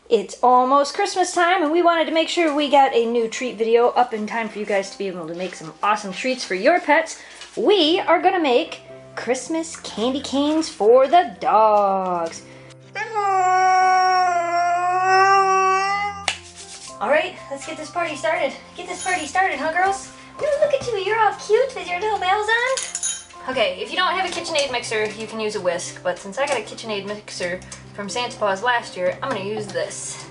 It's almost Christmas time, and we wanted to make sure we got a new treat video up in time for you guys to be able to make some awesome treats for your pets. We are gonna make Christmas candy canes for the dogs. Alright, let's get this party started. Get this party started, huh girls? Ooh, look at you, you're all cute with your little bells on. Okay, if you don't have a KitchenAid mixer, you can use a whisk, but since I got a KitchenAid mixer from Santa Paws last year, I'm gonna use this.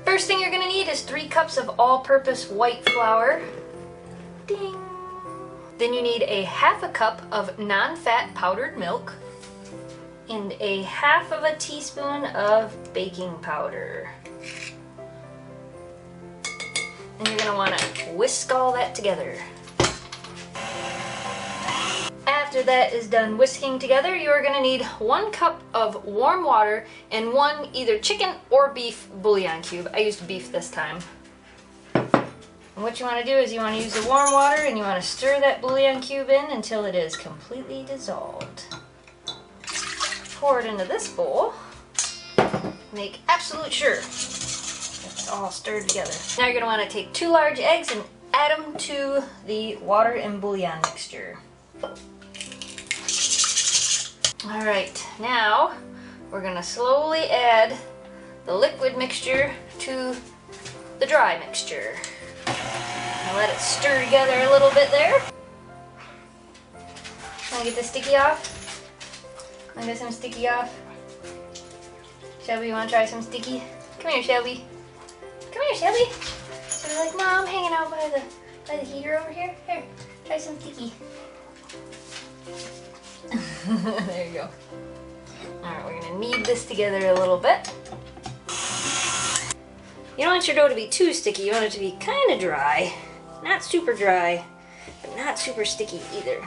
First thing you're gonna need is 3 cups of all-purpose white flour. Ding! Then you need a half a cup of non-fat powdered milk and a half of a teaspoon of baking powder. And you're gonna wanna whisk all that together. After that is done whisking together, you're gonna need 1 cup of warm water and 1 either chicken or beef bouillon cube. I used beef this time. And what you wanna do is you wanna use the warm water and you wanna stir that bouillon cube in until it is completely dissolved. Pour it into this bowl. Make absolute sure it's all stirred together. Now you're gonna wanna take 2 large eggs and add them to the water and bouillon mixture. Alright, now we're gonna slowly add the liquid mixture to the dry mixture. Now let it stir together a little bit there. Wanna get the sticky off? Wanna get some sticky off? Shelby, you wanna try some sticky? Come here, Shelby. Come here, Shelby. So you're like, Mom, hanging out by the heater over here. Here, try some sticky. There you go. Alright, we're gonna knead this together a little bit. You don't want your dough to be too sticky, you want it to be kind of dry. Not super dry, but not super sticky either.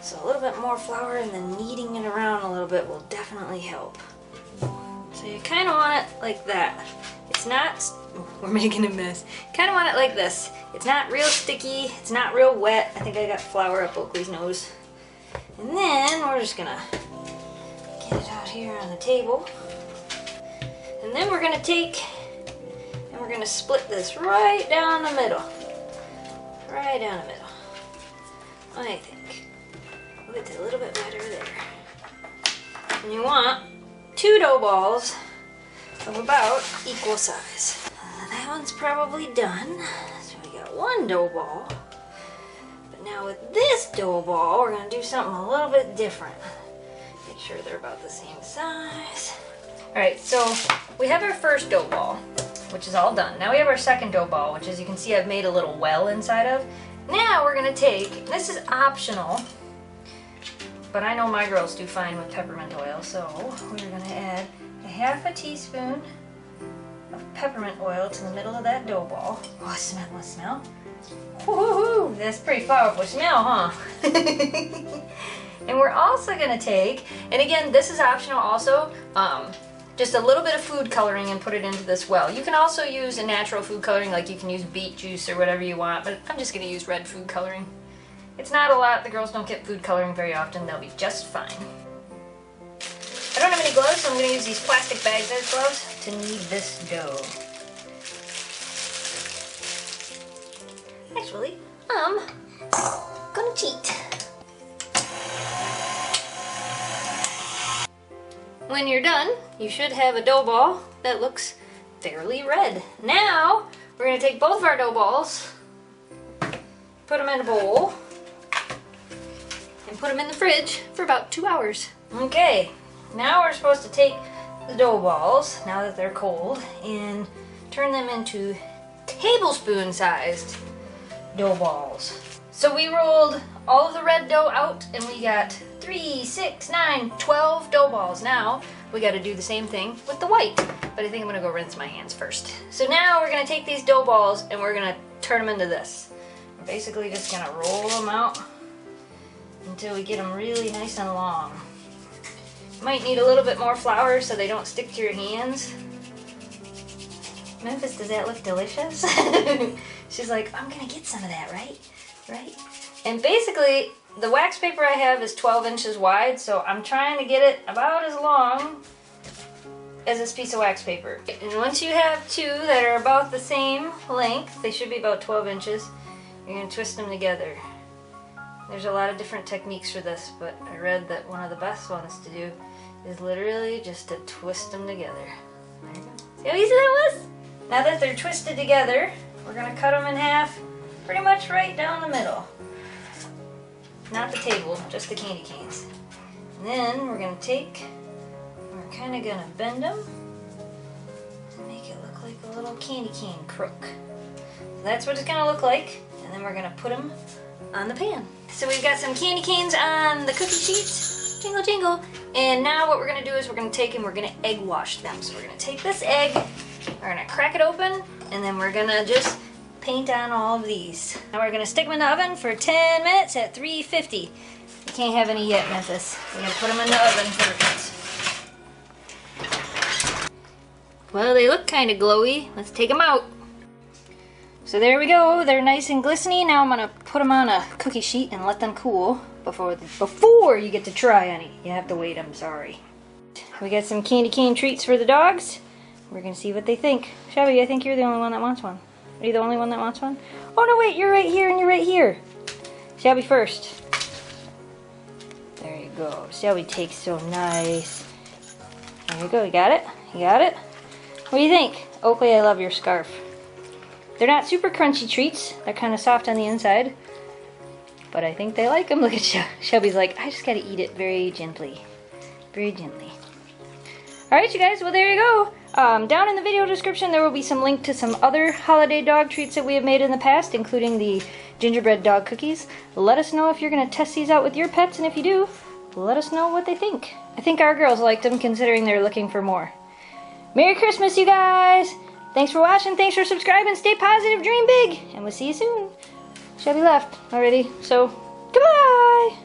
So a little bit more flour and then kneading it around a little bit will definitely help. So you kind of want it like that. It's not, we're making a mess. Kind of want it like this. It's not real sticky, it's not real wet. I think I got flour up Oakley's nose. And then we're just gonna get it out here on the table. And then we're gonna take and we're gonna split this right down the middle. Right down the middle. I think. We'll get a little bit better there. And you want 2 dough balls of about equal size. That one's probably done. So we got 1 dough ball. Now with this dough ball, we're going to do something a little bit different. Make sure they're about the same size. Alright, so we have our first dough ball, which is all done. Now we have our second dough ball, which as you can see I've made a little well inside of. Now we're going to take, this is optional, but I know my girls do fine with peppermint oil, so we're going to add a half a teaspoon of peppermint oil to the middle of that dough ball. Oh, smell, smell. Woohoo! That's a pretty powerful smell, huh? And we're also gonna take, and again, this is optional also, just a little bit of food coloring and put it into this well. You can also use a natural food coloring, like you can use beet juice or whatever you want, but I'm just gonna use red food coloring. It's not a lot, the girls don't get food coloring very often, they'll be just fine. I don't have any gloves, so I'm gonna use these plastic bags as gloves to knead this dough. Actually, I'm gonna cheat. When you're done, you should have a dough ball that looks fairly red. Now, we're gonna take both of our dough balls, put them in a bowl, and put them in the fridge for about 2 hours. Okay, now we're supposed to take the dough balls, now that they're cold, and turn them into tablespoon-sized dough balls. So we rolled all of the red dough out and we got 3, 6, 9, 12 dough balls. Now we got to do the same thing with the white, but I think I'm gonna go rinse my hands first. So now we're gonna take these dough balls and we're gonna turn them into this. We're basically just gonna roll them out until we get them really nice and long. You might need a little bit more flour so they don't stick to your hands. Memphis, does that look delicious? She's like, I'm gonna get some of that, right? Right? And basically, the wax paper I have is 12 inches wide, so I'm trying to get it about as long as this piece of wax paper. And once you have two that are about the same length, they should be about 12 inches, you're going to twist them together. There's a lot of different techniques for this, but I read that one of the best ones to do is literally just to twist them together. There you go. See how easy that was? Now that they're twisted together, we're going to cut them in half pretty much right down the middle. Not the table, just the candy canes. And then we're going to take, we're kind of going to bend them and make it look like a little candy cane crook. So that's what it's going to look like. And then we're going to put them on the pan. So we've got some candy canes on the cookie sheets. Jingle, jingle. And now what we're going to do is we're going to take and we're going to egg wash them. So we're going to take this egg, we're going to crack it open, and then we're going to just paint on all of these. Now we're going to stick them in the oven for 10 minutes at 350. You can't have any yet, Memphis. We're going to put them in the oven first. Well, they look kind of glowy. Let's take them out. So there we go. They're nice and glistening. Now I'm going to put them on a cookie sheet and let them cool before you get to try any. You have to wait, I'm sorry. We got some candy cane treats for the dogs. We're going to see what they think. Shelby, I think you're the only one that wants one. Are you the only one that wants one? Oh no, wait, you're right here and you're right here. Shelby first. There you go. Shelby takes so nice. There you go, you got it? You got it? What do you think? Oakley, I love your scarf. They're not super crunchy treats. They're kind of soft on the inside. But I think they like them. Look at Shelby's like, I just gotta eat it very gently. Very gently. Alright, you guys, well there you go. Down in the video description there will be some link to some other holiday dog treats that we have made in the past, including the gingerbread dog cookies. Let us know if you're going to test these out with your pets, and if you do, let us know what they think. I think our girls liked them, considering they're looking for more. Merry Christmas, you guys! Thanks for watching, thanks for subscribing, stay positive, dream big, and we'll see you soon. Shelby left already, so goodbye!